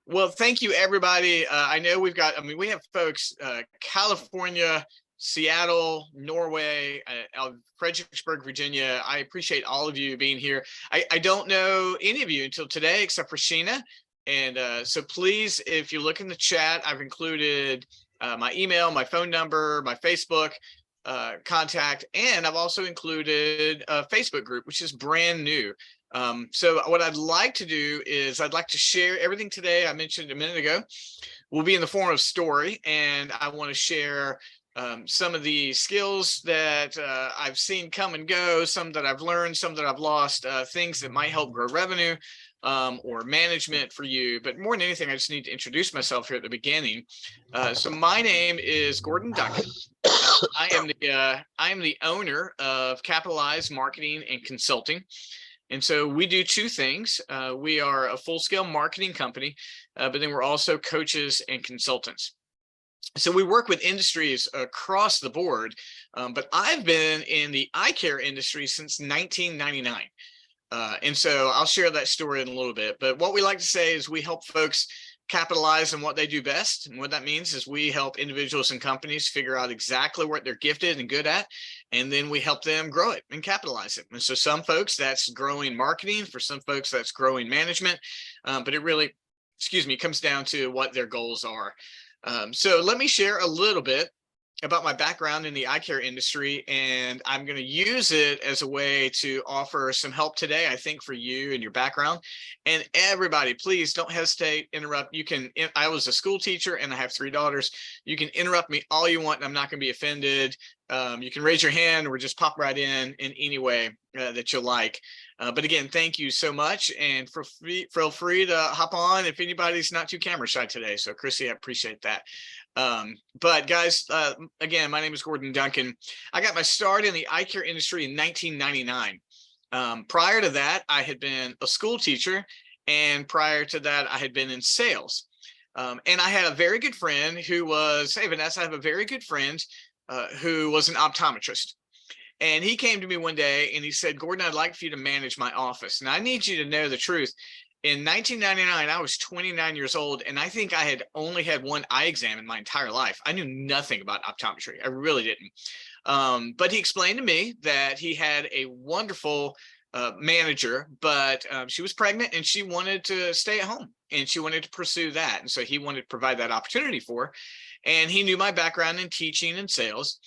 Well, thank you, everybody. I know we have folks, California, Seattle, Norway, Fredericksburg, Virginia. I appreciate all of you being here. I don't know any of you until today, except for Sheena. And so please, if you look in the chat, I've included my email, my phone number, my Facebook contact, and I've also included a Facebook group, which is brand new. So what I'd like to do is I'd like to share everything today I mentioned a minute ago will be in the form of story, and I want to share some of the skills that I've seen come and go, some that I've learned, some that I've lost, things that might help grow revenue or management for you. But more than anything, I just need to introduce myself here at the beginning. So my name is Gordon Duncan. I am the owner of Capitalize Marketing and Consulting. And so we do two things. We are a full-scale marketing company, but then we're also coaches and consultants. So we work with industries across the board, but I've been in the eye care industry since 1999. And so I'll share that story in a little bit. But what we like to say is we help folks capitalize on what they do best. And what that means is we help individuals and companies figure out exactly what they're gifted and good at. And then we help them grow it and capitalize it. And so some folks, that's growing marketing. For some folks, that's growing management. But it really, comes down to what their goals are. So let me share a little bit about my background in the eye care industry, and I'm going to use it as a way to offer some help today, I think, for you and your background. And everybody, please don't hesitate, interrupt. I was a school teacher and I have 3 daughters. You can interrupt me all you want and I'm not going to be offended. You can raise your hand or just pop right in any way that you like. But again, thank you so much. And feel free to hop on if anybody's not too camera shy today. So Chrissy, I appreciate that. But guys, again, my name is Gordon Duncan. I got my start in the eye care industry in 1999. Prior to that, I had been a school teacher. And prior to that, I had been in sales. And I had a very good friend who was, hey, Vanessa, I have a very good friend who was an optometrist. And he came to me one day and he said, Gordon, I'd like for you to manage my office. And I need you to know the truth. In 1999, I was 29 years old, and I think I had only had one eye exam in my entire life. I knew nothing about optometry. I really didn't. But he explained to me that he had a wonderful manager, but she was pregnant and she wanted to stay at home and she wanted to pursue that. And so he wanted to provide that opportunity for her. And he knew my background in teaching and sales.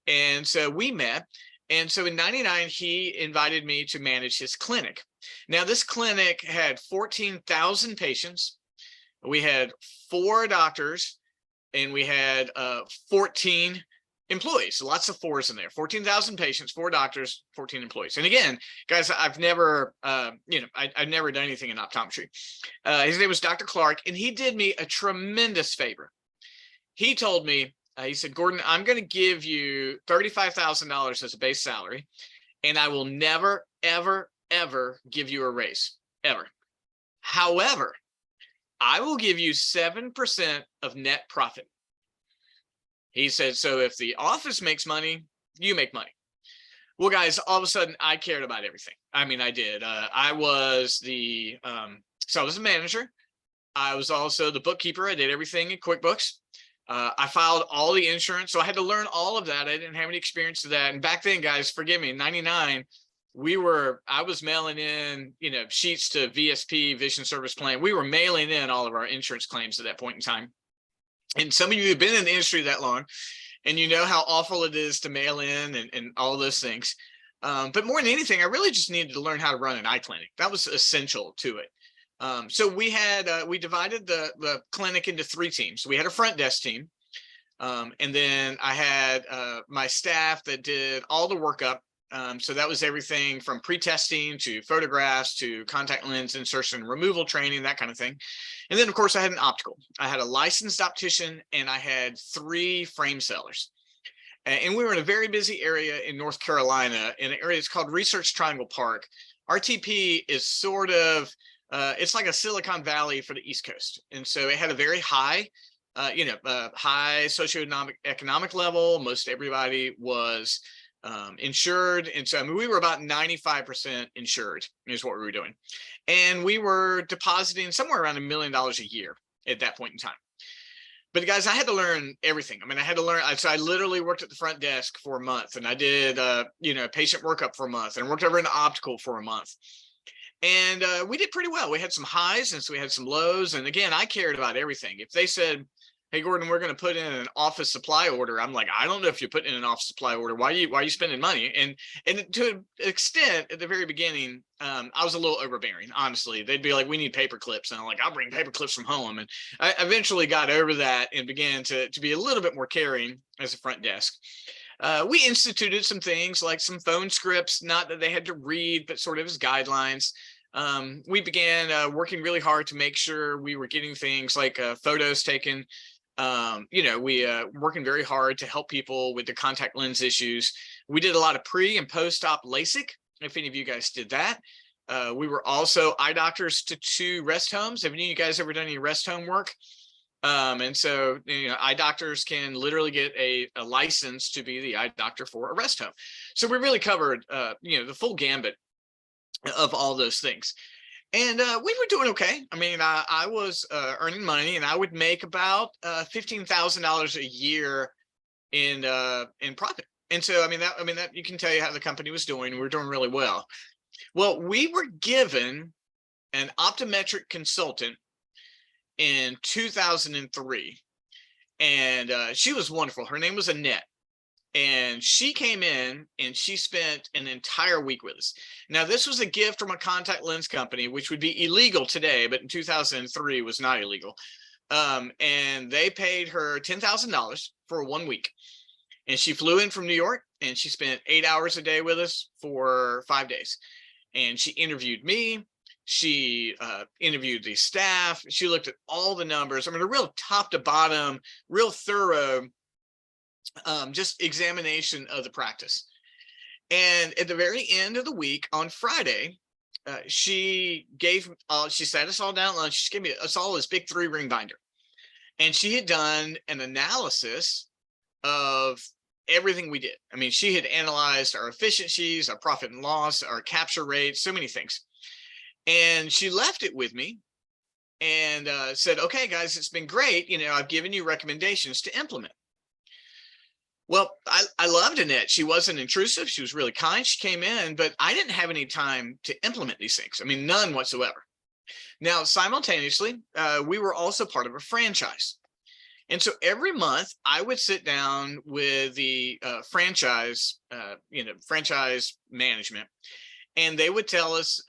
And so we met. And so in 99, he invited me to manage his clinic. Now, this clinic had 14,000 patients. We had 4 doctors and we had 14 employees. Lots of 4s in there. 14,000 patients, 4 doctors, 14 employees. And again, guys, I've never, I've never done anything in optometry. His name was Dr. Clark, and he did me a tremendous favor. He told me, he said, Gordon, I'm going to give you $35,000 as a base salary, and I will never, ever, ever give you a raise, ever. However, I will give you 7% of net profit. He said, so if the office makes money, you make money. Well, guys, all of a sudden I cared about everything. I mean, I did. I was I was a manager. I was also the bookkeeper. I did everything in QuickBooks. I filed all the insurance. So I had to learn all of that. I didn't have any experience of that. And back then, guys, forgive me, in 99, I was mailing in, sheets to VSP, Vision Service Plan. We were mailing in all of our insurance claims at that point in time. And some of you have been in the industry that long, and you know how awful it is to mail in and all those things. But more than anything, I really just needed to learn how to run an eye clinic. That was essential to it. So we divided the clinic into 3 teams. We had a front desk team. And then I had my staff that did all the workup. So that was everything from pre-testing to photographs to contact lens insertion, removal training, that kind of thing. And then, of course, I had an optical. I had a licensed optician, and I had 3 frame sellers. And we were in a very busy area in North Carolina, in an area that's called Research Triangle Park. RTP is sort of, it's like a Silicon Valley for the East Coast. And so it had a very high, high socioeconomic level. Most everybody was insured. And so, I mean, we were about 95% insured is what we were doing. And we were depositing somewhere around $1 million a year at that point in time. But guys, I had to learn everything. I mean, I had to learn. So I literally worked at the front desk for a month, and I did, patient workup for a month, and worked over in the optical for a month. And we did pretty well. We had some highs, and so we had some lows. And again, I cared about everything. If they said, "Hey, Gordon, we're going to put in an office supply order," I'm like, "I don't know if you're putting in an office supply order. Why are you spending money?" And to an extent, at the very beginning, I was a little overbearing. Honestly, they'd be like, "We need paper clips," and I'm like, "I'll bring paper clips from home." And I eventually got over that and began to be a little bit more caring as a front desk. We instituted some things like some phone scripts, not that they had to read, but sort of as guidelines. We began working really hard to make sure we were getting things like photos taken. We working very hard to help people with the contact lens issues. We did a lot of pre and post-op LASIK, if any of you guys did that. We were also eye doctors to 2 rest homes. Have any of you guys ever done any rest home work? And so, eye doctors can literally get a license to be the eye doctor for a rest home. So we really covered, the full gambit of all those things. And we were doing okay. I mean, I was earning money, and I would make about $15,000 a year in profit. And so, that you can tell you how the company was doing. We were doing really well. Well, we were given an optometric consultant in 2003, and she was wonderful. Her name was Annette. And she came in and she spent an entire week with us. Now, this was a gift from a contact lens company, which would be illegal today, but in 2003 was not illegal. And they paid her $10,000 for 1 week. And she flew in from New York, and she spent 8 hours a day with us for 5 days. And she interviewed me. She interviewed the staff. She looked at all the numbers. I mean, a real top to bottom, real thorough just examination of the practice. And at the very end of the week on Friday, she sat us all down at lunch. She gave us all this big 3-ring binder. And she had done an analysis of everything we did. I mean, she had analyzed our efficiencies, our profit and loss, our capture rate, so many things. And she left it with me and said, "Okay, guys, it's been great. I've given you recommendations to implement." Well, I loved Annette. She wasn't intrusive. She was really kind. She came in, but I didn't have any time to implement these things. I mean, none whatsoever. Now, simultaneously, we were also part of a franchise. And so every month I would sit down with the franchise management, and they would tell us,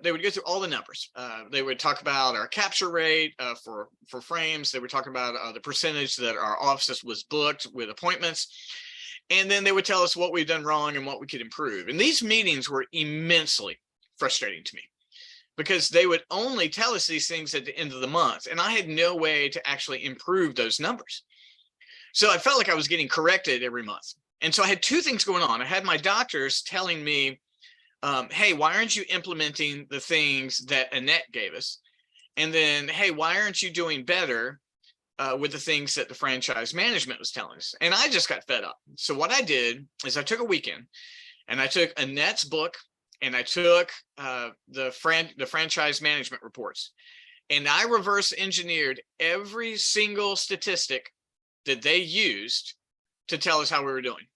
they would go through all the numbers. They would talk about our capture rate for frames. They were talking about the percentage that our office was booked with appointments. And then they would tell us what we've done wrong and what we could improve. And these meetings were immensely frustrating to me, because they would only tell us these things at the end of the month, and I had no way to actually improve those numbers. So I felt like I was getting corrected every month. And so I had 2 things going on. I had my doctors telling me, "Hey, why aren't you implementing the things that Annette gave us?" And then, "Hey, why aren't you doing better with the things that the franchise management was telling us?" And I just got fed up. So what I did is I took a weekend, and I took Annette's book, and I took the franchise management reports, and I reverse engineered every single statistic that they used to tell us how we were doing.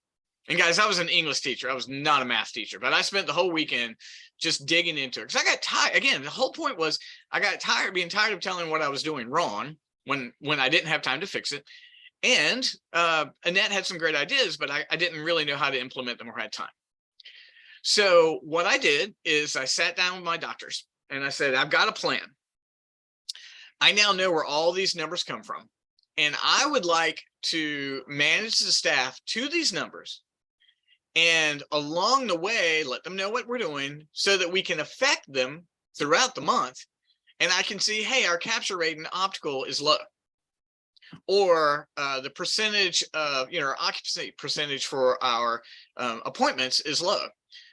And guys, I was an English teacher. I was not a math teacher, but I spent the whole weekend just digging into it, because I got tired. Again, the whole point was I got being tired of telling what I was doing wrong when I didn't have time to fix it. And Annette had some great ideas, but I didn't really know how to implement them or had time. So what I did is I sat down with my doctors and I said, "I've got a plan. I now know where all these numbers come from, and I would like to manage the staff to these numbers, and along the way, let them know what we're doing so that we can affect them throughout the month. And I can see, hey, our capture rate in optical is low, or the percentage of, our occupancy percentage for our appointments is low,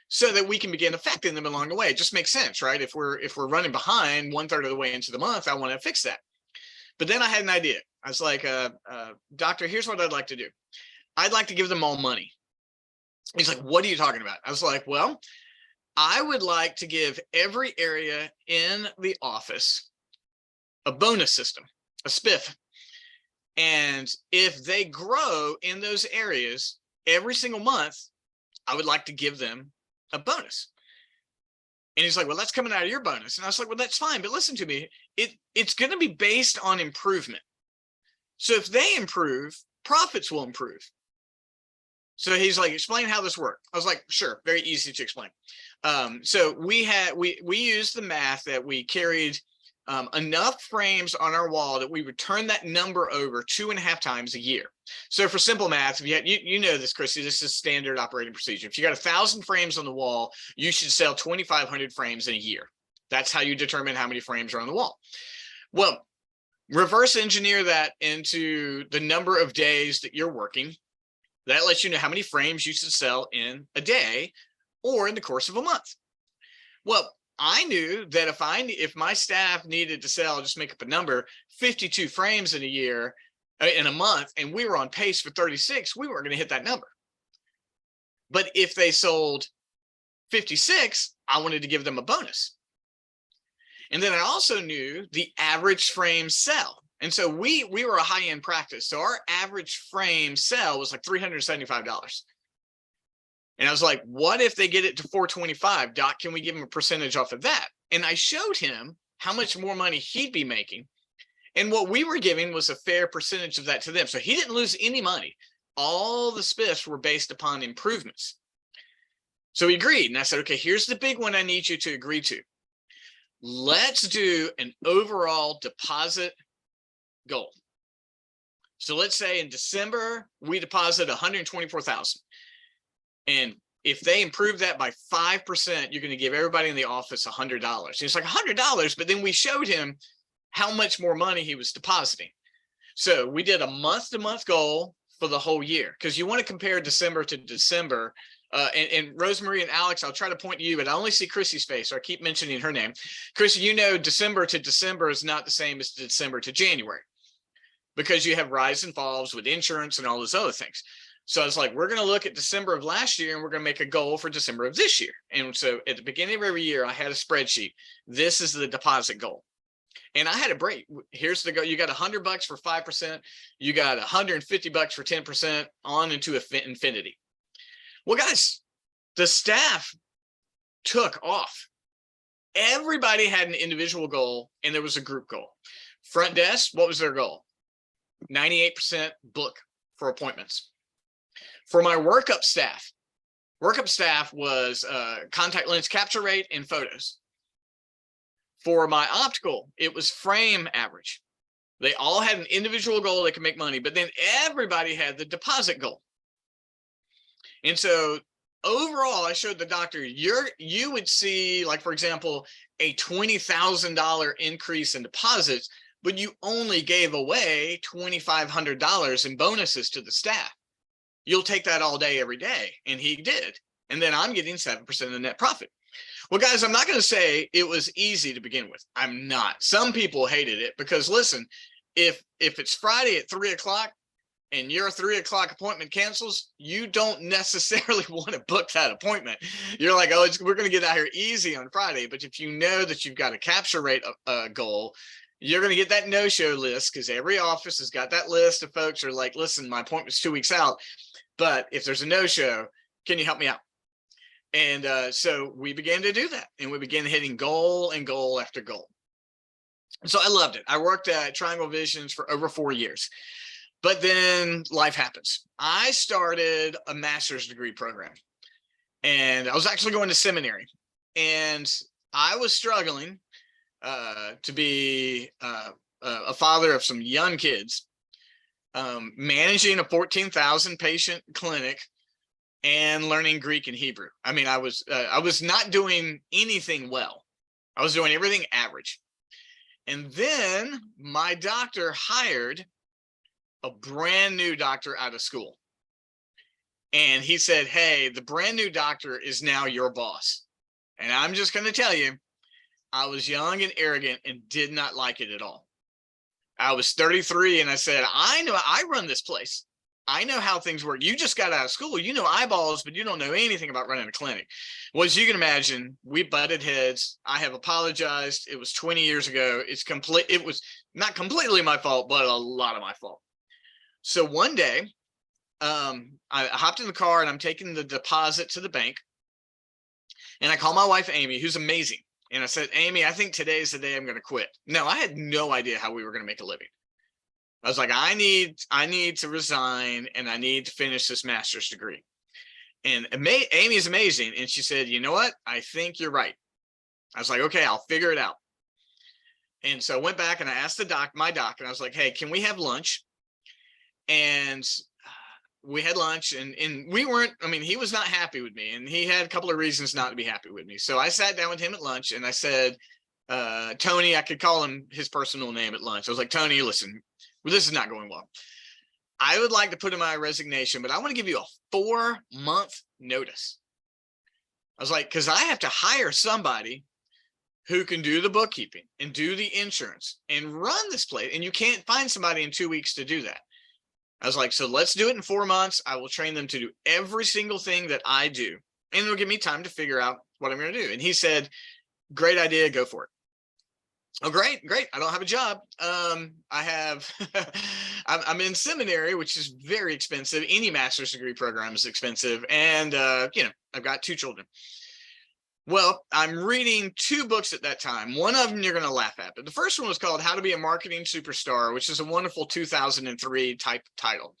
so that we can begin affecting them along the way. It just makes sense, right? If we're running behind 1/3 of the way into the month, I want to fix that. But then I had an idea. I was like, "Doctor, here's what I'd like to do. I'd like to give them all money." He's like, what are you talking about? I was like, well, I would like to give every area in the office a bonus system, a spiff. And if they grow in those areas every single month, I would like to give them a bonus. And he's like, well, that's coming out of your bonus. And I was like, well, that's fine. But listen to me, it's going to be based on improvement. So if they improve, profits will improve. So he's like, explain how this worked. I was like, sure, very easy to explain. So we used the math that we carried enough frames on our wall that we would turn that number over 2.5 times a year. So for simple math, if you know this, Christy, this is standard operating procedure. If you got 1,000 frames on the wall, you should sell 2,500 frames in a year. That's how you determine how many frames are on the wall. Well, reverse engineer that into the number of days that you're working. That lets you know how many frames you should sell in a day or in the course of a month. Well, I knew that if my staff needed to sell, just make up a number, 52 frames in a year, in a month, and we were on pace for 36, we weren't going to hit that number. But if they sold 56, I wanted to give them a bonus. And then I also knew the average frame sell. And so we were a high-end practice. So our average frame sell was like $375. And I was like, what if they get it to 425? Doc, can we give him a percentage off of that? And I showed him how much more money he'd be making. And what we were giving was a fair percentage of that to them. So he didn't lose any money. All the spiffs were based upon improvements. So he agreed. And I said, okay, here's the big one I need you to agree to. Let's do an overall deposit goal. So let's say in December, we deposit 124,000. And if they improve that by 5%, you're going to give everybody in the office $100. And it's like $100, but then we showed him how much more money he was depositing. So we did a month-to-month goal for the whole year, because you want to compare December to December. And Rosemary and Alex, I'll try to point to you, but I only see Chrissy's face, so I keep mentioning her name. Chrissy, you know December to December is not the same as December to January, because you have rise and falls with insurance and all those other things. So I was like, we're going to look at December of last year and we're going to make a goal for December of this year. And so at the beginning of every year, I had a spreadsheet. This is the deposit goal. And I had a break. Here's the goal. You got $100 for 5%. You got $150 for 10%, on into infinity. Well, guys, the staff took off. Everybody had an individual goal and there was a group goal. Front desk, what was their goal? 98% book for appointments. For my workup staff was contact lens capture rate and photos. For my optical, it was frame average. They all had an individual goal they could make money, but then everybody had the deposit goal. And so overall, I showed the doctor, you would see, like, for example, a $20,000 increase in deposits, but you only gave away $2,500 in bonuses to the staff. You'll take that all day, every day. And he did. And then I'm getting 7% of the net profit. Well, guys, I'm not going to say it was easy to begin with. I'm not. Some people hated it because, listen, if it's Friday at 3 o'clock and your 3 o'clock appointment cancels, you don't necessarily want to book that appointment. You're like, oh, we're going to get out here easy on Friday. But if you know that you've got a capture rate goal, you're going to get that no-show list, because every office has got that list of folks who are like, listen, my appointment's 2 weeks out. But if there's a no-show, can you help me out? And so we began to do that, and we began hitting goal and goal after goal. So I loved it. I worked at Triangle Visions for over 4 years, but then life happens. I started a master's degree program, and I was actually going to seminary, and I was struggling to be a father of some young kids, managing a 14,000 patient clinic and learning Greek and Hebrew. I mean, I was not doing anything well. I was doing everything average. And then my doctor hired a brand new doctor out of school. And he said, hey, the brand new doctor is now your boss. And I'm just going to tell you, I was young and arrogant and did not like it at all. I was 33 and I said, I know I run this place. I know how things work. You just got out of school. You know eyeballs, but you don't know anything about running a clinic. Well, as you can imagine, we butted heads. I have apologized. It was 20 years ago. It was not completely my fault, but a lot of my fault. So one day, I hopped in the car and I'm taking the deposit to the bank. And I call my wife, Amy, who's amazing. And I said, Amy, I think today's the day I'm going to quit. No, I had no idea how we were going to make a living. I was like, I need to resign and I need to finish this master's degree. And Amy is amazing. And she said, you know what? I think you're right. I was like, okay, I'll figure it out. And so I went back and I asked my doc, and I was like, hey, can we have lunch? And we had lunch, and we weren't, I mean, he was not happy with me, and he had a couple of reasons not to be happy with me. So I sat down with him at lunch and I said, Tony, I could call him his personal name at lunch. I was like, Tony, listen, this is not going well. I would like to put in my resignation, but I want to give you a 4-month notice. I was like, because I have to hire somebody who can do the bookkeeping and do the insurance and run this place. And you can't find somebody in 2 weeks to do that. I was like, so let's do it in 4 months. I will train them to do every single thing that I do. And it'll give me time to figure out what I'm going to do. And he said, great idea, go for it. Oh, great. I don't have a job. I have, I'm in seminary, which is very expensive. Any master's degree program is expensive. And, I've got 2 children. Well, I'm reading 2 books at that time. One of them you're going to laugh at, but the first one was called How to Be a Marketing Superstar, which is a wonderful 2003 type title.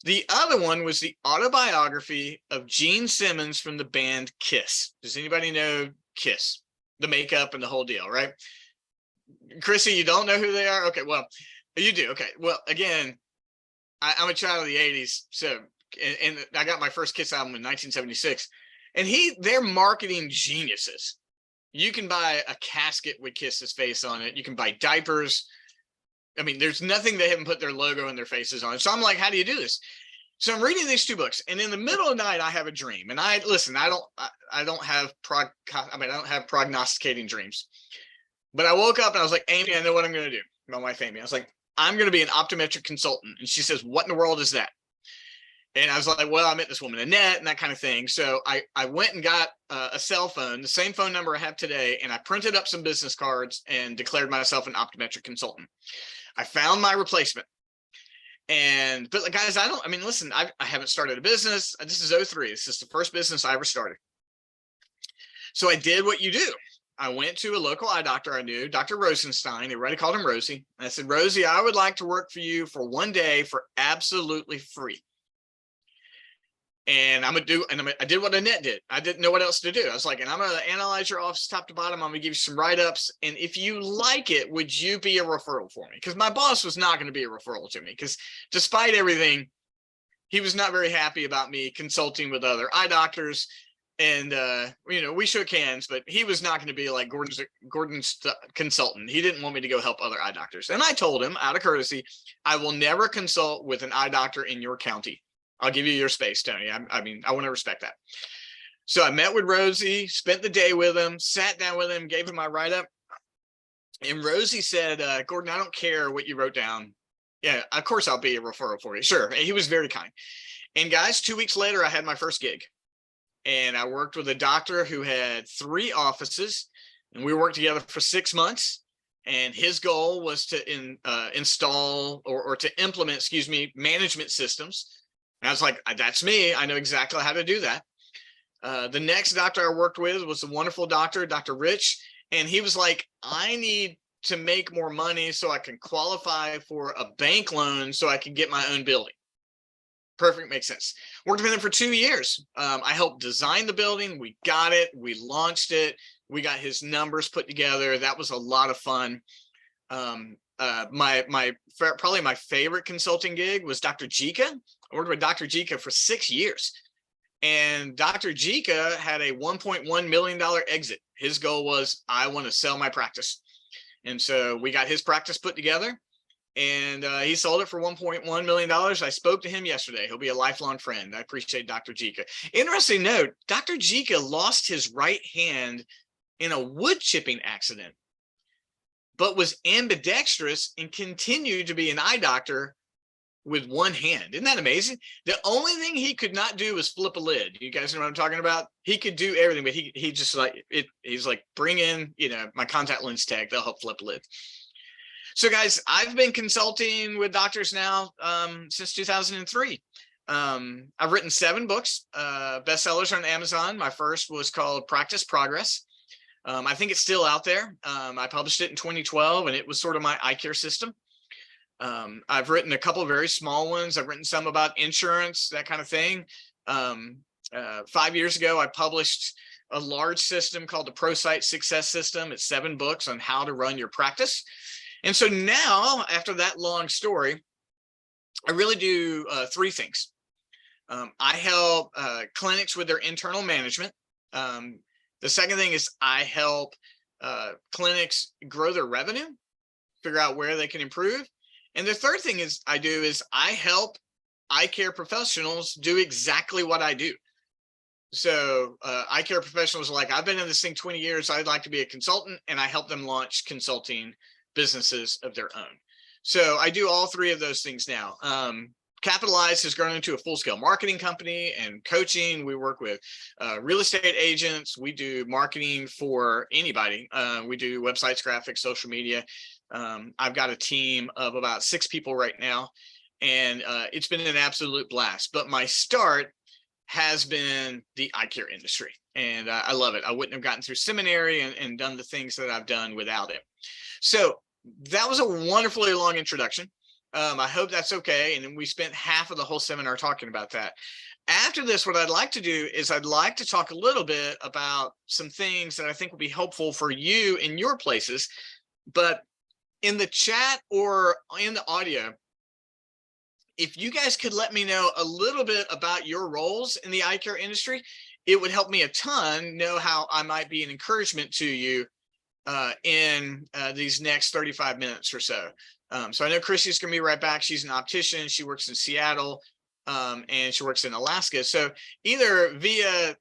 The other one was the autobiography of Gene Simmons from the band Kiss. Does anybody know Kiss? The makeup and the whole deal, right? Chrissy, you don't know who they are? Okay, well, you do. Okay, well, again, I'm a child of the 80s, so and I got my first Kiss album in 1976, and they're marketing geniuses. You can buy a casket with Kiss's face on it. You can buy diapers. I mean, there's nothing they haven't put their logo and their faces on. So I'm like, how do you do this? So I'm reading these 2 books, and in the middle of the night, I have a dream. And I don't have prognosticating dreams. But I woke up and I was like, Amy, I know what I'm going to do. My wife, Amy, I was like, I'm going to be an optometric consultant. And she says, what in the world is that? And I was like, well, I met this woman, Annette, and that kind of thing. So I went and got a cell phone, the same phone number I have today, and I printed up some business cards and declared myself an optometric consultant. I found my replacement. But guys, listen, I haven't started a business. This is 03. This is the first business I ever started. So I did what you do. I went to a local eye doctor I knew, Dr. Rosenstein. Everybody called him Rosie. I said, Rosie, I would like to work for you for 1 day for absolutely free. And I did what Annette did. I didn't know what else to do. I was like, and I'm going to analyze your office top to bottom. I'm going to give you some write-ups. And if you like it, would you be a referral for me? Because my boss was not going to be a referral to me, because despite everything, he was not very happy about me consulting with other eye doctors. And, we shook hands, but he was not going to be like Gordon's consultant. He didn't want me to go help other eye doctors. And I told him, out of courtesy, I will never consult with an eye doctor in your county. I'll give you your space, Tony. I want to respect that. So I met with Rosie, spent the day with him, sat down with him, gave him my write-up. And Rosie said, Gordon, I don't care what you wrote down. Yeah, of course I'll be a referral for you. Sure. And he was very kind. And guys, 2 weeks later, I had my first gig. And I worked with a doctor who had 3 offices, and we worked together for 6 months. And his goal was to install or to implement, management systems. And I was like, that's me. I know exactly how to do that. The next doctor I worked with was a wonderful doctor, Dr. Rich. And he was like, I need to make more money so I can qualify for a bank loan so I can get my own building. Perfect. Makes sense. Worked with him for 2 years. I helped design the building. We got it. We launched it. We got his numbers put together. That was a lot of fun. Probably my favorite consulting gig was Dr. Jika. I worked with Dr. Jika for 6 years. And Dr. Jika had a $1.1 million exit. His goal was, I want to sell my practice. And so we got his practice put together. And he sold it for $1.1 million. I spoke to him yesterday. He'll be a lifelong friend. I appreciate Dr. Jika. Interesting note, Dr. Jika lost his right hand in a wood chipping accident, but was ambidextrous and continued to be an eye doctor with one hand. Isn't that amazing? The only thing he could not do was flip a lid. You guys know what I'm talking about? He could do everything, but he just like it. He's like, bring in, my contact lens tech. They'll help flip lids. So guys, I've been consulting with doctors now since 2003. I've written 7 books, bestsellers on Amazon. My first was called Practice Progress. I think it's still out there. I published it in 2012, and it was sort of my eye care system. I've written a couple of very small ones. I've written some about insurance, that kind of thing. 5 years ago, I published a large system called the ProSight Success System. It's 7 books on how to run your practice. And so now, after that long story, I really do 3 things. I help clinics with their internal management. The second thing is I help clinics grow their revenue, figure out where they can improve. And the third thing I help eye care professionals do exactly what I do. So eye care professionals are like, I've been in this thing 20 years. I'd like to be a consultant, and I help them launch consulting businesses of their own. So I do all 3 of those things now. Capitalize has grown into a full-scale marketing company and coaching. We work with real estate agents. We do marketing for anybody. We do websites, graphics, social media. I've got a team of about 6 people right now, and it's been an absolute blast. But my start has been the eye care industry, and I love it. I wouldn't have gotten through seminary and done the things that I've done without it. So that was a wonderfully long introduction. I hope that's okay. And we spent half of the whole seminar talking about that. After this, what I'd like to do is I'd like to talk a little bit about some things that I think will be helpful for you in your places. But in the chat or in the audio, if you guys could let me know a little bit about your roles in the eye care industry, it would help me a ton know how I might be an encouragement to you in these next 35 minutes or so. So I know Chrissy's going to be right back. She's an optician. She works in Seattle, and she works in Alaska. So either via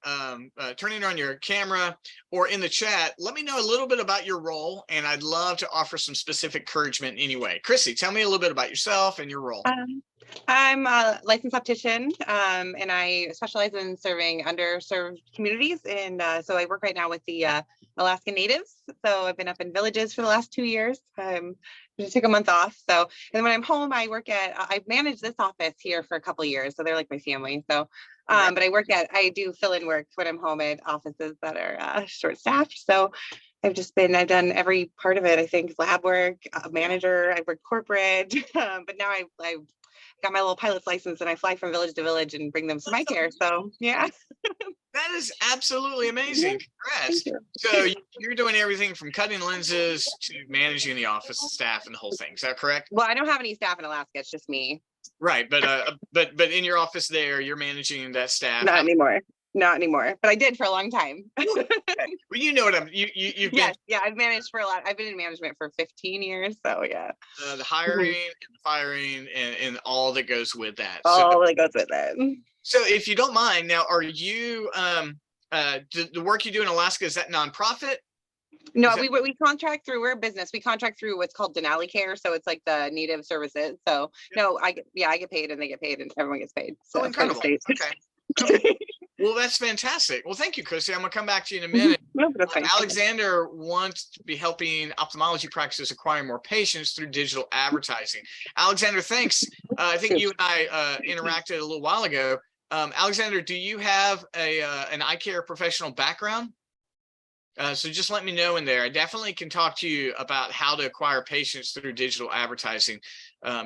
turning on your camera or in the chat, let me know a little bit about your role, and I'd love to offer some specific encouragement anyway. Chrissy, tell me a little bit about yourself and your role. I'm a licensed optician, and I specialize in serving underserved communities. And so I work right now with the Alaska Natives. So I've been up in villages for the last 2 years. Just took a month off. So, and then when I'm home, I've managed this office here for a couple of years. So they're like my family. So, but I do fill-in work when I'm home at offices that are short-staffed. So I've done every part of it. I think lab work, manager, I work corporate, but now I've got my little pilot's license and I fly from village to village and bring them some eye care. So yeah. That is absolutely amazing. Congrats. So you're doing everything from cutting lenses to managing the office staff and the whole thing. Is that correct? Well, I don't have any staff in Alaska. It's just me. Right. But in your office there, you're managing that staff. Not anymore, but I did for a long time. Well, you know what you've been. Yeah, I've managed for a lot. I've been in management for 15 years. So yeah. The hiring and the firing and all that goes with that. That goes with it. So if you don't mind, now, are you, the work you do in Alaska, is that nonprofit? No, we contract through, we're a business. We contract through what's called Denali Care. So it's like the Native services. So no, I get paid and they get paid and everyone gets paid. So incredible. Okay. Well, that's fantastic. Well, thank you, Chrissy. I'm gonna come back to you in a minute. Alexander wants to be helping ophthalmology practices acquire more patients through digital advertising. Alexander, thanks. I think you and I interacted a little while ago. Alexander, do you have an eye care professional background? So just let me know in there. I definitely can talk to you about how to acquire patients through digital advertising.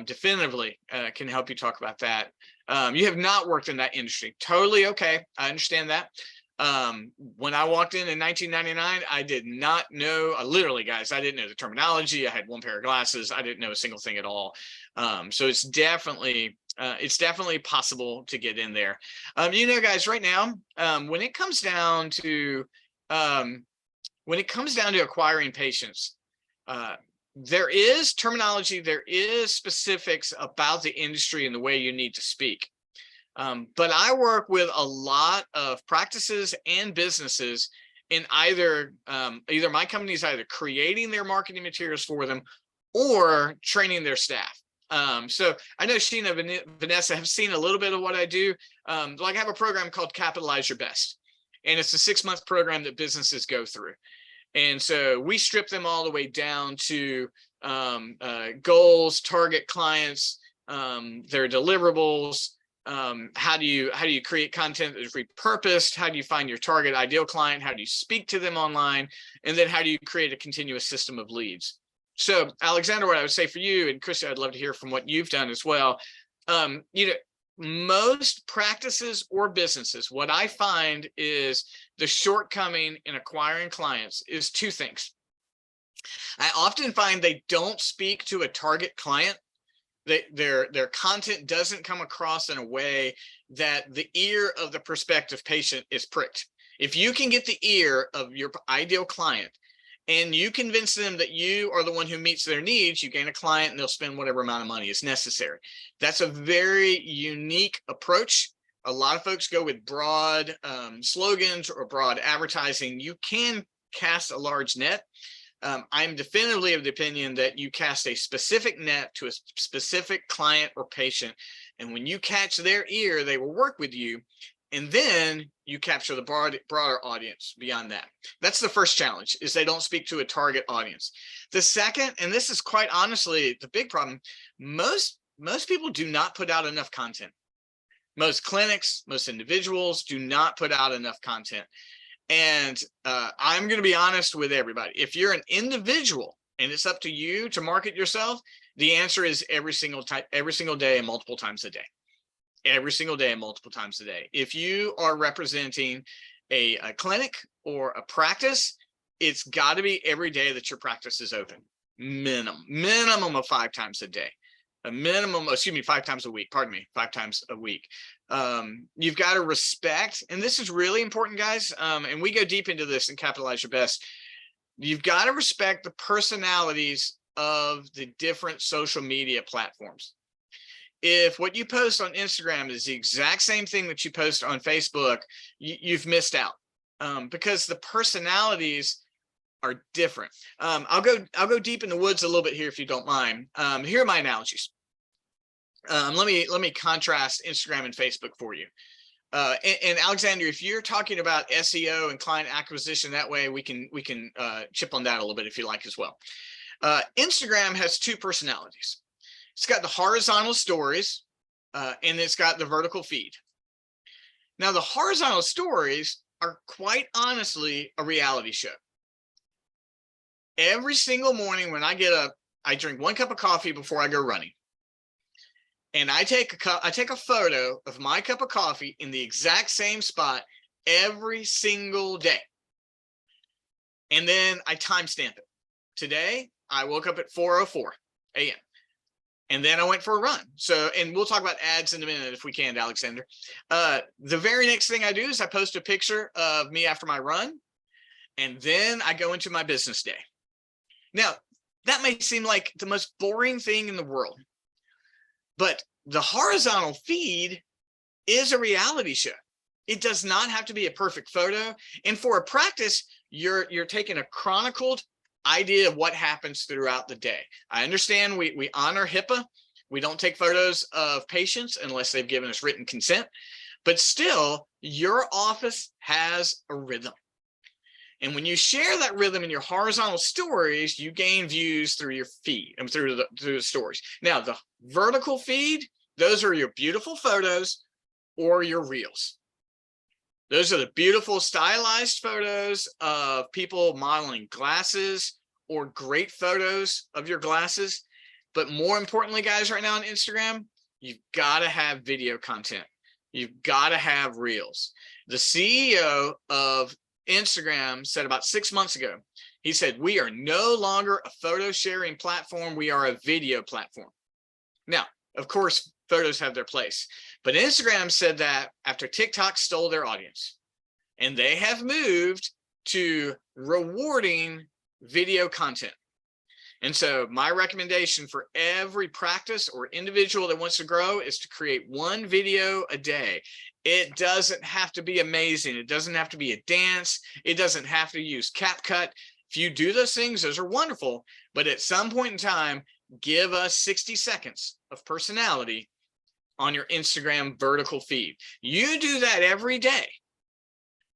Definitively can help you talk about that. You have not worked in that industry. Totally okay. I understand that. When I walked in 1999, I did not know, literally guys, I didn't know the terminology. I had one pair of glasses. I didn't know a single thing at all. So it's definitely possible to get in there. Guys, right now, when it comes down to acquiring patients, there is terminology, there is specifics about the industry and the way you need to speak. But I work with a lot of practices and businesses in either my company is either creating their marketing materials for them or training their staff. So I know Sheena and Vanessa have seen a little bit of what I do. Like I have a program called Capitalize Your Best, and it's a 6-month program that businesses go through. And so we strip them all the way down to goals, target clients, their deliverables. How do you create content that's repurposed? How do you find your target ideal client? How do you speak to them online? And then how do you create a continuous system of leads? So Alexander, what I would say for you, and Christy, I'd love to hear from what you've done as well. Most practices or businesses, what I find is the shortcoming in acquiring clients is 2 things. I often find they don't speak to a target client. Their content doesn't come across in a way that the ear of the prospective patient is pricked. If you can get the ear of your ideal client and you convince them that you are the one who meets their needs, you gain a client and they'll spend whatever amount of money is necessary. That's a very unique approach. A lot of folks go with broad slogans or broad advertising. You can cast a large net. I'm definitively of the opinion that you cast a specific net to a specific client or patient. And when you catch their ear, they will work with you. And then you capture the broader audience beyond that. That's the first challenge, is they don't speak to a target audience. The second, and this is quite honestly the big problem, most people do not put out enough content. Most clinics, most individuals do not put out enough content. And I'm going to be honest with everybody. If you're an individual and it's up to you to market yourself, the answer is every single day and multiple times a day. Every single day and multiple times a day. If you are representing a clinic or a practice, it's got to be every day that your practice is open. Minimum of 5 times a day. A minimum, 5 times a week, 5 times a week. You've got to respect, and this is really important, guys, and we go deep into this in Capitalize Your Best. You've got to respect the personalities of the different social media platforms. If what you post on Instagram is the exact same thing that you post on Facebook, you've missed out, because the personalities are different. I'll go deep in the woods a little bit here if you don't mind. Here are my analogies. Let me contrast Instagram and Facebook for you. And Alexander, if you're talking about SEO and client acquisition, that way we can chip on that a little bit if you like as well. Instagram has 2 personalities. It's got the horizontal stories, and it's got the vertical feed. Now, the horizontal stories are quite honestly a reality show. Every single morning when I get up, I drink 1 cup of coffee before I go running. And I take a photo of my cup of coffee in the exact same spot every single day. And then I timestamp it. Today, I woke up at 4:04 a.m. And then I went for a run. So, and we'll talk about ads in a minute if we can, Alexander. The very next thing I do is I post a picture of me after my run. And then I go into my business day. Now, that may seem like the most boring thing in the world, but the horizontal feed is a reality show. It does not have to be a perfect photo. And for a practice, you're taking a chronicled idea of what happens throughout the day. I understand we honor HIPAA. We don't take photos of patients unless they've given us written consent, but still your office has a rhythm. And when you share that rhythm in your horizontal stories, you gain views through your feed and through the stories. Now, the vertical feed, those are your beautiful photos or your reels. Those are the beautiful stylized photos of people modeling glasses or great photos of your glasses. But more importantly, guys, right now on Instagram, you've got to have video content. You've got to have reels. The CEO of Instagram said about 6 months ago, he said, we are no longer a photo sharing platform. We are a video platform. Now, of course, photos have their place, but Instagram said that after TikTok stole their audience, and they have moved to rewarding video content. And so my recommendation for every practice or individual that wants to grow is to create 1 video a day. It doesn't have to be amazing. It doesn't have to be a dance. It doesn't have to use CapCut. If you do those things, those are wonderful, But at some point in time, give us 60 seconds of personality on your Instagram vertical feed. You do that every day,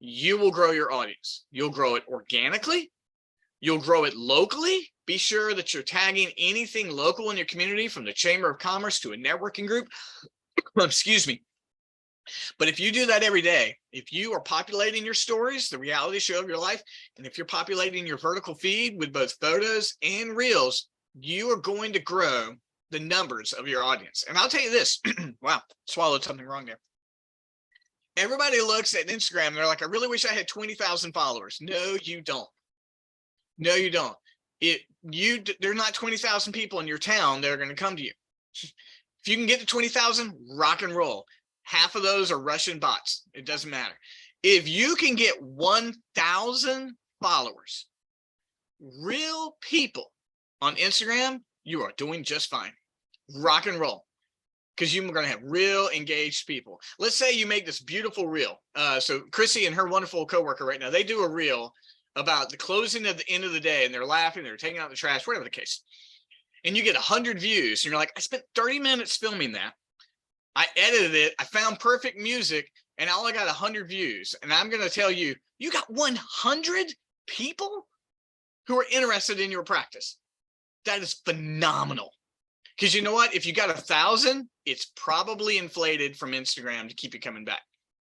you will grow your audience. You'll grow it organically. You'll grow it locally. Be sure that you're tagging anything local in your community, from the Chamber of Commerce to a networking group. Excuse me. But if you do that every day, if you are populating your stories, the reality show of your life, and if you're populating your vertical feed with both photos and reels, you are going to grow the numbers of your audience. And I'll tell you this, wow, swallowed something wrong there. Everybody looks at Instagram and they're like, I really wish I had 20,000 followers. No, you don't. No, you don't. There are not 20,000 people in your town that are going to come to you. If you can get to 20,000, rock and roll. Half of those are Russian bots. It doesn't matter. If you can get 1,000 followers, real people on Instagram, you are doing just fine. Rock and roll. Because you're going to have real engaged people. Let's say you make this beautiful reel. So Chrissy and her wonderful coworker right now, they do a reel about the closing of the end of the day, and they're laughing, they're taking out the trash, whatever the case. And you get 100 views, and you're like, I spent 30 minutes filming that. I edited it, I found perfect music, and all I got 100 views. And I'm going to tell you, you got 100 people who are interested in your practice. That is phenomenal. Because you know what? If you got 1,000, it's probably inflated from Instagram to keep you coming back.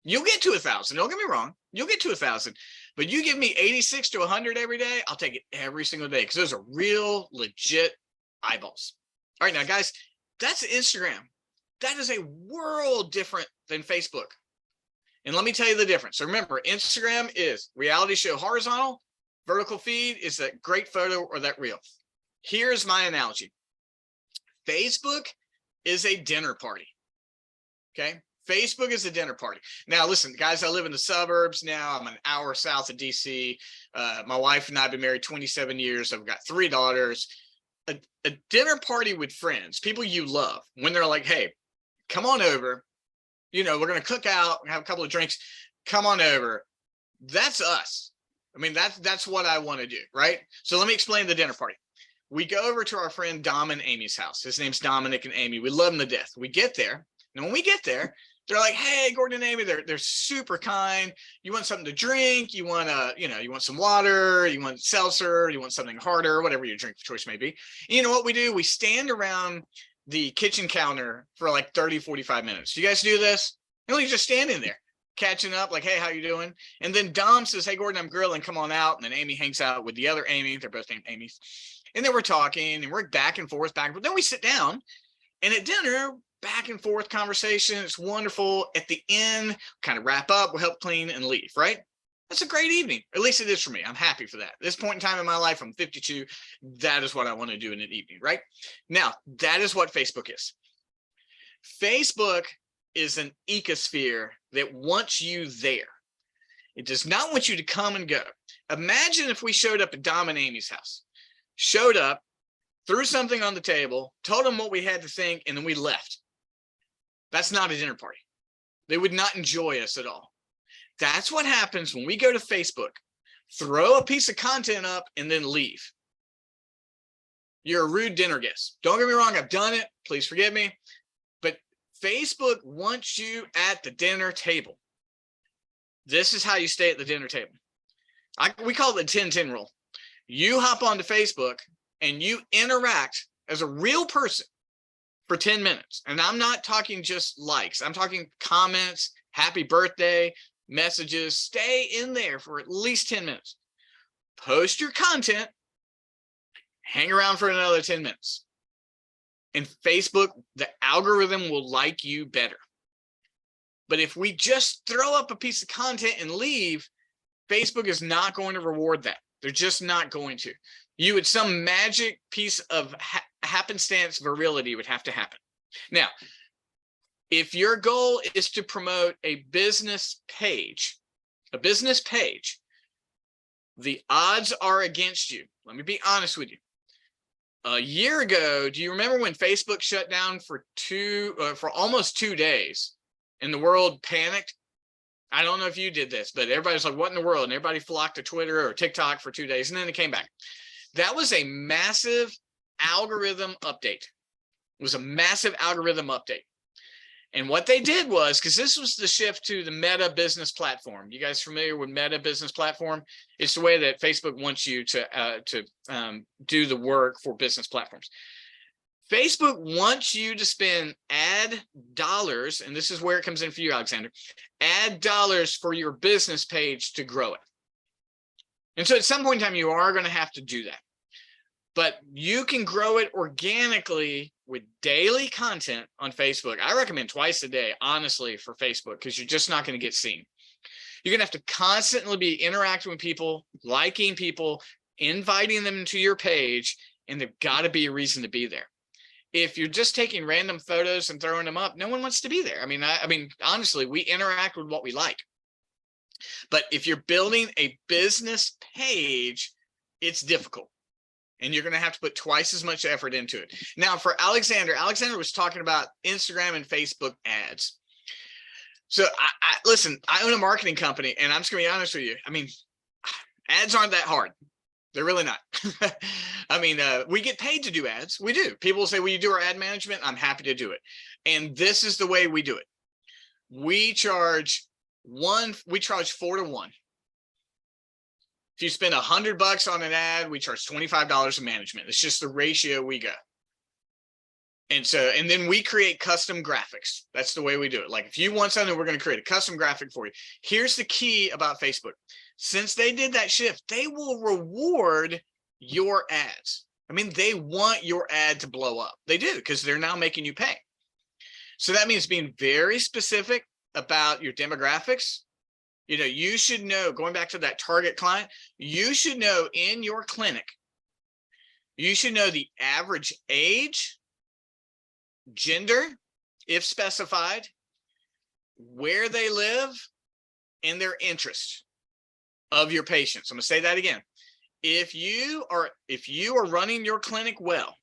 You'll get to 1,000. Don't get me wrong. You'll get to 1,000. But you give me 86 to 100 every day, I'll take it every single day, because those are real, legit eyeballs. All right, now, guys, that's Instagram. That is a world different than Facebook. And let me tell you the difference. So remember, Instagram is reality show horizontal. Vertical feed is that great photo or that reel. Here's my analogy. Facebook is a dinner party. Okay. Facebook is a dinner party. Now, listen, guys, I live in the suburbs now. I'm an hour south of DC. My wife and I have been married 27 years. I've got 3 daughters. A dinner party with friends, people you love, when they're like, hey, come on over. You know, we're going to cook out and have a couple of drinks. Come on over. That's us. I mean, that's what I want to do, right? So let me explain the dinner party. We go over to our friend Dom and Amy's house. His name's Dominic and Amy. We love them to death. We get there. And when we get there, they're like, hey, Gordon and Amy, they're super kind. You want something to drink? You want you want some water? You want seltzer? You want something harder? Whatever your drink of choice may be. And you know what we do? We stand around the kitchen counter for like 30, 45 minutes. You guys do this? And you're just standing there, catching up, like, hey, how you doing? And then Dom says, hey, Gordon, I'm grilling. Come on out. And then Amy hangs out with the other Amy. They're both named Amy's. And then we're talking and we're back and forth, back. But then we sit down, and at dinner, back and forth conversation. It's wonderful. At the end, kind of wrap up, we'll help clean and leave, right? That's a great evening. At least it is for me. I'm happy for that. At this point in time in my life, I'm 52. That is what I want to do in an evening, right? Now, that is what Facebook is. Facebook is an ecosphere that wants you there. It does not want you to come and go. Imagine if we showed up at Dom and Amy's house, showed up, threw something on the table, told them what we had to think, and then we left. That's not a dinner party. They would not enjoy us at all. That's what happens when we go to Facebook, throw a piece of content up, and then leave. You're a rude dinner guest. Don't get me wrong, I've done it. Please forgive me. But Facebook wants you at the dinner table. This is how you stay at the dinner table. We call it the 10-10 rule. You hop onto Facebook and you interact as a real person for 10 minutes. And I'm not talking just likes. I'm talking comments, happy birthday, messages. Stay in there for at least 10 minutes. Post your content, hang around for another 10 minutes. And Facebook, the algorithm will like you better. But if we just throw up a piece of content and leave, Facebook is not going to reward that. They're just not going to. Some magic piece of happenstance virility would have to happen. Now, if your goal is to promote a business page, the odds are against you. Let me be honest with you. A year ago, do you remember when Facebook shut down for almost 2 days and the world panicked? I don't know if you did this, but everybody's like, what in the world? And everybody flocked to Twitter or TikTok for 2 days, and then it came back. That was a massive algorithm update. It was a massive algorithm update. And what they did was, because this was the shift to the Meta Business Platform. You guys familiar with Meta Business Platform? It's the way that Facebook wants you to do the work for business platforms. Facebook wants you to spend ad dollars, and this is where it comes in for you, Alexander, ad dollars for your business page to grow it. And so at some point in time, you are going to have to do that. But you can grow it organically with daily content on Facebook. I recommend twice a day, honestly, for Facebook, because you're just not going to get seen. You're going to have to constantly be interacting with people, liking people, inviting them to your page, and there's got to be a reason to be there. If you're just taking random photos and throwing them up, no one wants to be there. I mean, honestly, we interact with what we like. But if you're building a business page, it's difficult. And you're going to have to put twice as much effort into it. Now, for Alexander was talking about Instagram and Facebook ads. So listen, I own a marketing company, and I'm just going to be honest with you. I mean, ads aren't that hard. They're really not. I mean, we get paid to do ads. We do. People say, will you do our ad management? I'm happy to do it. And this is the way we do it. We charge 4 to 1. If you spend $100 on an ad, we charge $25 in management. It's just the ratio we go. And then we create custom graphics. That's the way we do it. Like if you want something, we're going to create a custom graphic for you. Here's the key about Facebook. Since they did that shift, they will reward your ads. I mean, they want your ad to blow up. They do, because they're now making you pay. So that means being very specific about your demographics. You know, you should know, going back to that target client, you should know in your clinic, you should know the average age, gender, if specified, where they live, and their interest of your patients. I'm going to say that again. If you are running your clinic well,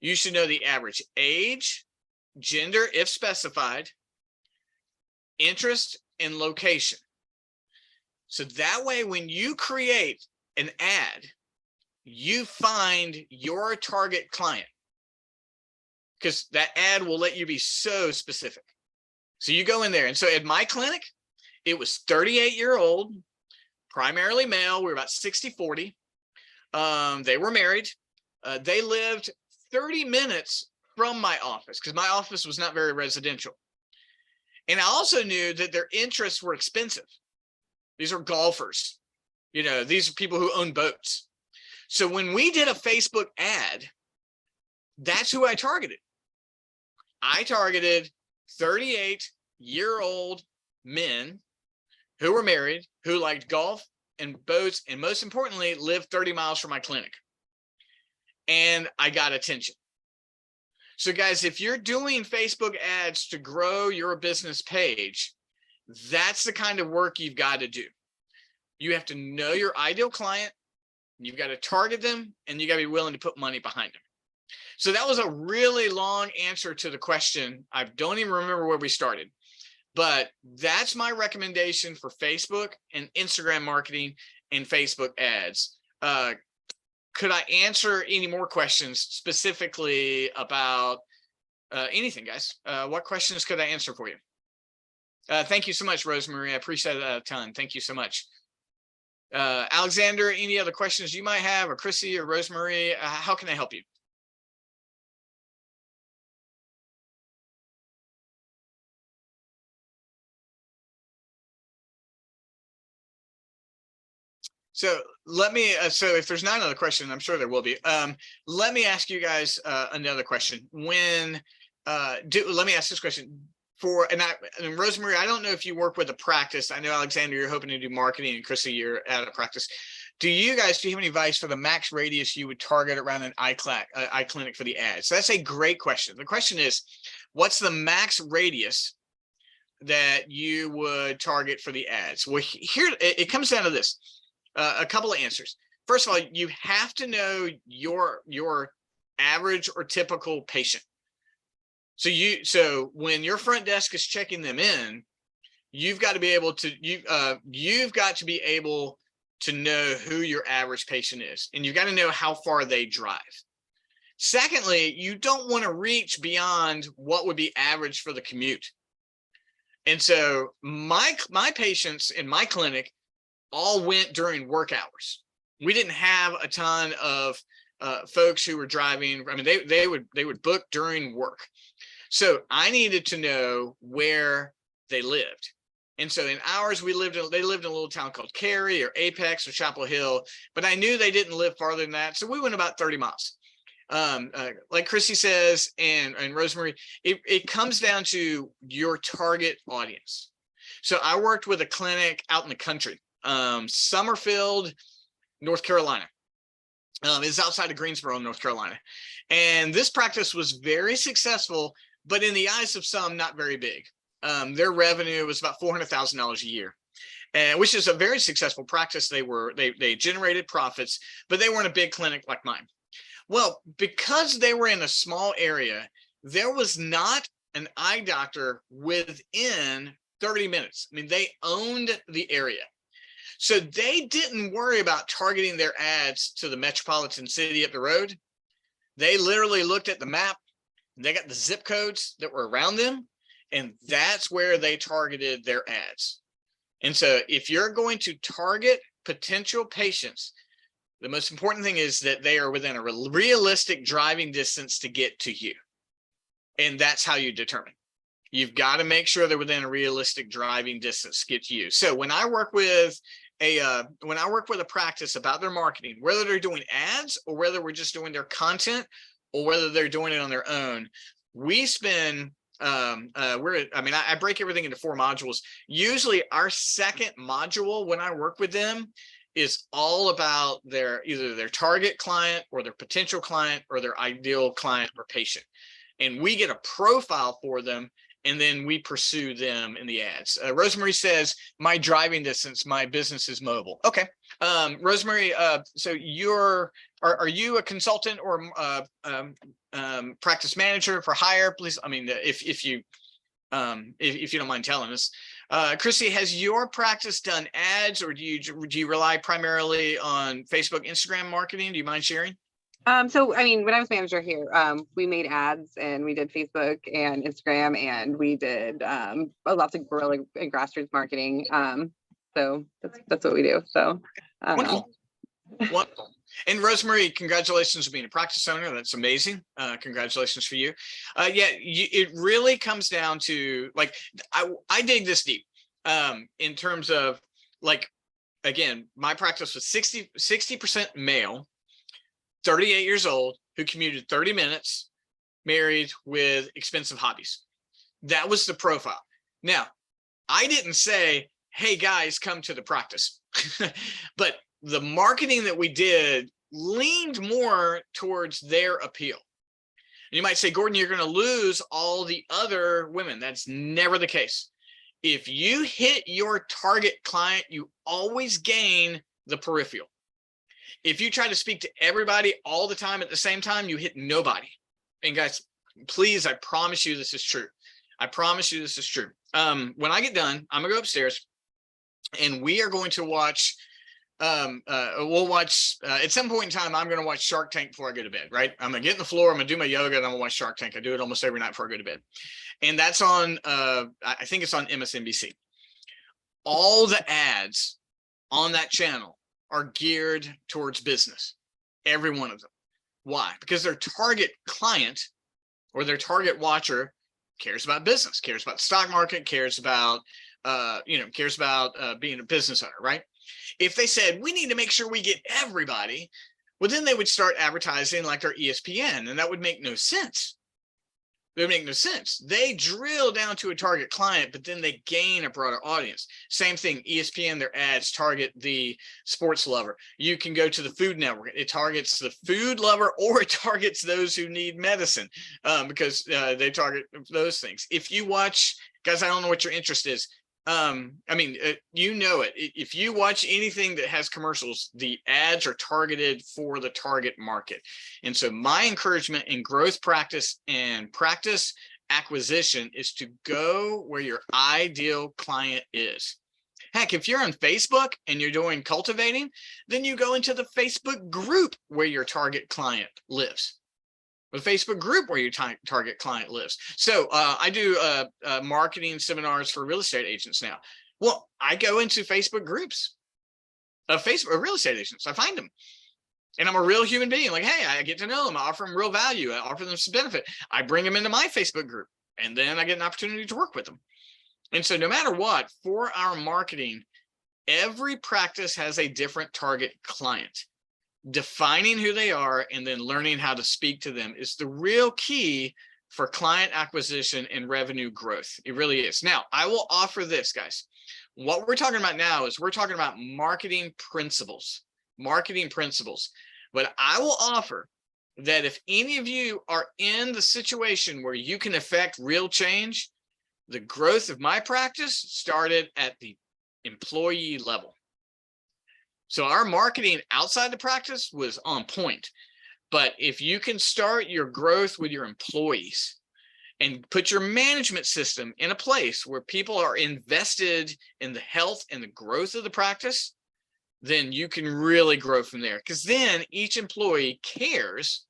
you should know the average age, gender, if specified, interest, and location. So that way, when you create an ad, you find your target client, because that ad will let you be so specific. So you go in there. And so at my clinic, it was 38-year-old, primarily male. We were about 60-40. They were married. They lived 30 minutes from my office, because my office was not very residential. And I also knew that their interests were expensive. These are golfers. You know, these are people who own boats. So when we did a Facebook ad, that's who I targeted. I targeted 38-year-old men who were married, who liked golf and boats, and most importantly, lived 30 miles from my clinic. And I got attention. So guys, if you're doing Facebook ads to grow your business page, that's the kind of work you've got to do. You have to know your ideal client, you've got to target them, and you got to be willing to put money behind them. So that was a really long answer to the question. I don't even remember where we started, but that's my recommendation for Facebook and Instagram marketing and Facebook ads. Could I answer any more questions specifically about anything, guys? What questions could I answer for you? Thank you so much, Rosemary. I appreciate it a ton. Thank you so much. Alexander, any other questions you might have, or Chrissy or Rosemary? How can I help you? So let me, so if there's not another question, I'm sure there will be. Let me ask you guys another question. Let me ask this question and Rosemary, I don't know if you work with a practice. I know, Alexander, you're hoping to do marketing, and Chrissy, you're at a practice. Do you have any advice for the max radius you would target around an eye clinic for the ads? So that's a great question. The question is, what's the max radius that you would target for the ads? Well, here it comes down to this. A couple of answers. First of all, you have to know your average or typical patient. So when your front desk is checking them in, you've got to be able to to know who your average patient is, and you've got to know how far they drive. Secondly, you don't want to reach beyond what would be average for the commute. And so my patients in my clinic all went during work hours. We didn't have a ton of folks who were driving. I mean, they would book during work. So I needed to know where they lived. And so in ours, they lived in a little town called Cary or Apex or Chapel Hill, but I knew they didn't live farther than that. So we went about 30 miles. Like Chrissy says, and Rosemary, it comes down to your target audience. So I worked with a clinic out in the country, Summerfield, North Carolina. It's outside of Greensboro, North Carolina. And this practice was very successful, but in the eyes of some, not very big. Their revenue was about $400,000 a year, which is a very successful practice. They generated profits, but they weren't a big clinic like mine. Well, because they were in a small area, there was not an eye doctor within 30 minutes. I mean, they owned the area. So they didn't worry about targeting their ads to the metropolitan city up the road. They literally looked at the map. They got the zip codes that were around them, and that's where they targeted their ads. And so if you're going to target potential patients, the most important thing is that they are within a realistic driving distance to get to you. And that's how you determine. You've got to make sure they're within a realistic driving distance to get to you. So when I work with a practice about their marketing, whether they're doing ads or whether we're just doing their content or whether they're doing it on their own, we spend I break everything into 4 modules. Usually our second module when I work with them is all about either their target client or their potential client or their ideal client or patient. And we get a profile for them, and then we pursue them in the ads. Rosemary says, my driving distance, my business is mobile. Okay. Rosemary, so are you a consultant or practice manager for hire? Please, I mean, if you don't mind telling us. Chrissy, has your practice done ads, or do you rely primarily on Facebook, Instagram marketing? Do you mind sharing? So, I mean, when I was manager here, we made ads and we did Facebook and Instagram, and we did lots of guerrilla and grassroots marketing. So that's what we do. So wonderful. Wonderful. And Rosemary, congratulations on being a practice owner. That's amazing. Congratulations for you. It really comes down to, like, I dig this deep in terms of, like, again, my practice was 60% male, 38 years old, who commuted 30 minutes, married with expensive hobbies. That was the profile. Now, I didn't say, hey guys, come to the practice, but the marketing that we did leaned more towards their appeal. And you might say, Gordon, you're going to lose all the other women. That's never the case. If you hit your target client, you always gain the peripheral. If you try to speak to everybody all the time at the same time, you hit nobody. And guys, please, I promise you this is true. I promise you this is true. When I get done, I'm gonna go upstairs and we are going to watch, we'll watch, at some point in time, I'm going to watch Shark Tank before I go to bed, right? I'm gonna get in the floor, I'm gonna do my yoga, and I'm gonna watch Shark Tank. I do it almost every night before I go to bed. And that's on, I think it's on MSNBC. All the ads on that channel are geared towards business, every one of them. Why? Because their target client or their target watcher cares about business, cares about the stock market, cares about, being a business owner, right? If they said, we need to make sure we get everybody, well, then they would start advertising like their ESPN, and that would make no sense. It would make no sense. They drill down to a target client, but then they gain a broader audience. Same thing, ESPN, their ads target the sports lover. You can go to the Food Network. It targets the food lover, or it targets those who need medicine, because they target those things. If you watch, guys, I don't know what your interest is. You know it. If you watch anything that has commercials, the ads are targeted for the target market. And so my encouragement in growth practice and practice acquisition is to go where your ideal client is. Heck, if you're on Facebook and you're doing cultivating, then you go into the Facebook group where your target client lives. The Facebook group where your target client lives. So I do marketing seminars for real estate agents now. Well, I go into Facebook groups of Facebook real estate agents. I find them. And I'm a real human being. Like, hey, I get to know them. I offer them real value. I offer them some benefit. I bring them into my Facebook group, and then I get an opportunity to work with them. And so no matter what, for our marketing, every practice has a different target client. Defining who they are and then learning how to speak to them is the real key for client acquisition and revenue growth. It really is. Now, I will offer this, guys. What we're talking about now is we're talking about marketing principles. But I will offer that if any of you are in the situation where you can affect real change, the growth of my practice started at the employee level. So our marketing outside the practice was on point. But if you can start your growth with your employees and put your management system in a place where people are invested in the health and the growth of the practice, then you can really grow from there. Because then each employee cares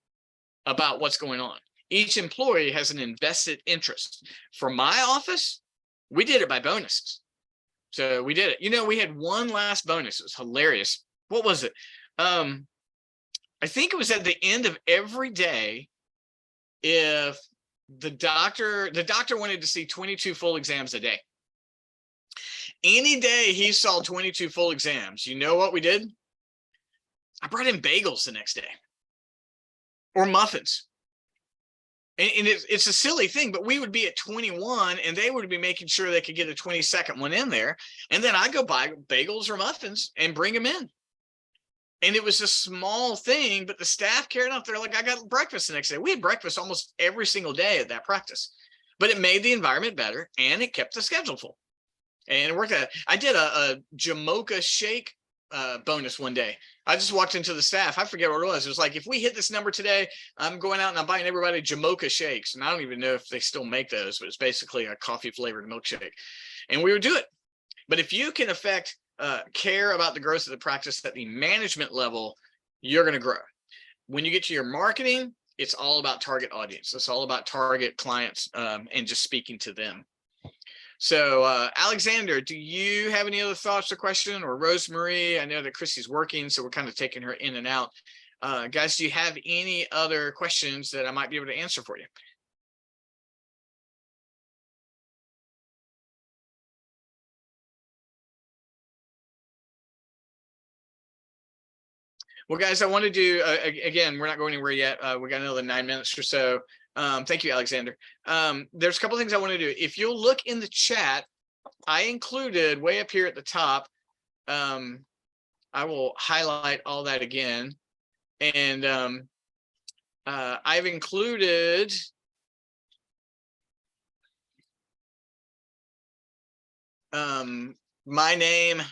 about what's going on. Each employee has an invested interest. For my office, we did it by bonuses. So we did it. You know, we had one last bonus. It was hilarious. What was it? I think it was at the end of every day. If the doctor wanted to see 22 full exams a day. Any day he saw 22 full exams, you know what we did? I brought him bagels the next day or muffins. And it's a silly thing, but we would be at 21 and they would be making sure they could get a 22nd one in there. And then I go buy bagels or muffins and bring them in. And it was a small thing, but the staff cared enough. They're like, I got breakfast the next day. We had breakfast almost every single day at that practice, but it made the environment better and it kept the schedule full. And it worked out. I did a Jamocha shake bonus one day. I just walked into the staff. I forget what it was. It was like, if we hit this number today, I'm going out and I'm buying everybody Jamocha shakes. And I don't even know if they still make those, but it's basically a coffee flavored milkshake. And we would do it. But if you can care about the growth of the practice at the management level, you're going to grow. When you get to your marketing, it's all about target audience. It's all about target clients and just speaking to them. So Alexander, do you have any other thoughts or question? Or Rosemarie? I know that Chrissy's working, so we're kind of taking her in and out. Guys, do you have any other questions that I might be able to answer for you? Well, guys, I want to do, again, we're not going anywhere yet. We got another 9 minutes or so. Thank you, Alexander. There's a couple of things I want to do. If you'll look in the chat, I included way up here at the top. I will highlight all that again. And I've included my name.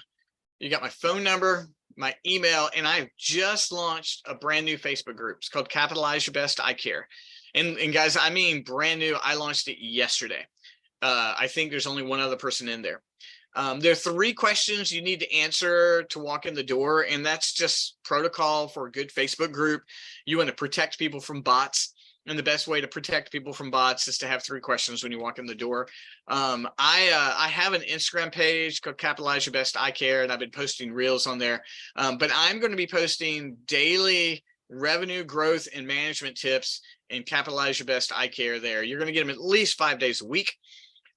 You got my phone number, my email, and I've just launched a brand new Facebook group. It's called Capitalize Your Best Eye Care. And guys, I mean brand new. I launched it yesterday. I think there's only one other person in there. There are 3 questions you need to answer to walk in the door, and that's just protocol for a good Facebook group. You want to protect people from bots, and the best way to protect people from bots is to have 3 questions when you walk in the door. I have an Instagram page called Capitalize Your Best Eye Care, and I've been posting reels on there. But I'm going to be posting daily revenue growth and management tips and Capitalize Your Best Eye Care there. You're going to get them at least 5 days a week.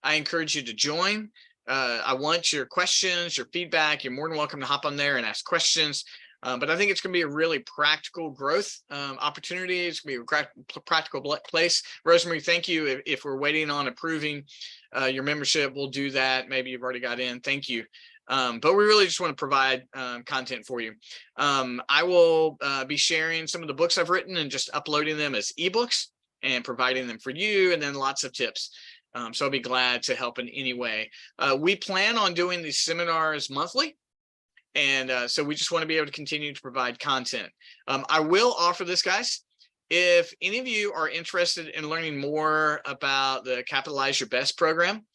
I encourage you to join. I want your questions, your feedback. You're more than welcome to hop on there and ask questions. But I think it's going to be a really practical growth opportunity. It's going to be a practical place. Rosemarie, thank you. If we're waiting on approving your membership, we'll do that. Maybe you've already got in. Thank you. But we really just want to provide content for you. I will be sharing some of the books I've written and just uploading them as ebooks and providing them for you, and then lots of tips. So I'll be glad to help in any way. We plan on doing these seminars monthly. And so we just want to be able to continue to provide content. I will offer this, guys. If any of you are interested in learning more about the Capitalize Your Best program,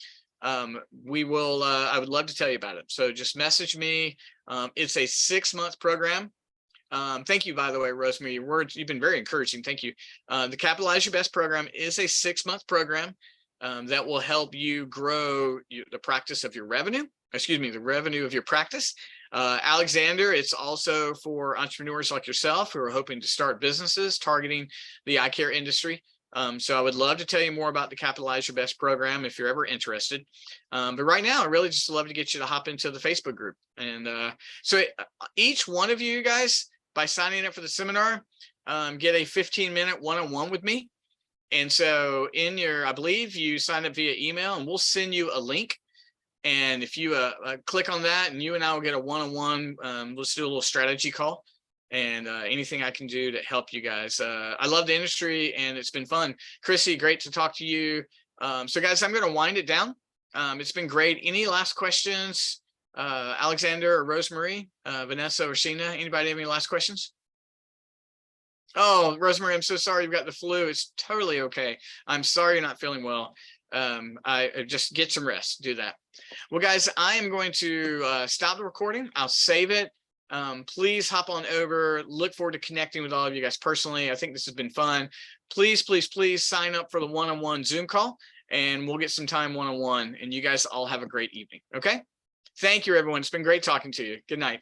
I would love to tell you about it. So just message me. It's a 6-month program. Thank you, by the way, Rosemary, your words, you've been very encouraging. Thank you. The Capitalize Your Best program is a 6-month program that will help you grow the practice of your revenue, the revenue of your practice. Alexander, it's also for entrepreneurs like yourself who are hoping to start businesses targeting the eye care industry. So I would love to tell you more about the Capitalize Your Best program if you're ever interested. But right now, I really just love to get you to hop into the Facebook group. And so each one of you guys, by signing up for the seminar, get a 15-minute one-on-one with me. And so I believe you sign up via email, and we'll send you a link. And if you click on that, and you and I will get a one-on-one, let's do a little strategy call. And anything I can do to help you guys. I love the industry, and it's been fun. Chrissy, great to talk to you. So guys, I'm going to wind it down. It's been great. Any last questions? Alexander or Rosemary, Vanessa or Sheena, anybody have any last questions? Oh, Rosemary, I'm so sorry you've got the flu. It's totally okay. I'm sorry you're not feeling well. I just get some rest, do that. Well, guys, I am going to stop the recording. I'll save it. Please hop on over. Look forward to connecting with all of you guys personally. I think this has been fun. Please, please, please sign up for the one-on-one Zoom call, and we'll get some time one-on-one, and you guys all have a great evening. Okay. Thank you, everyone. It's been great talking to you. Good night.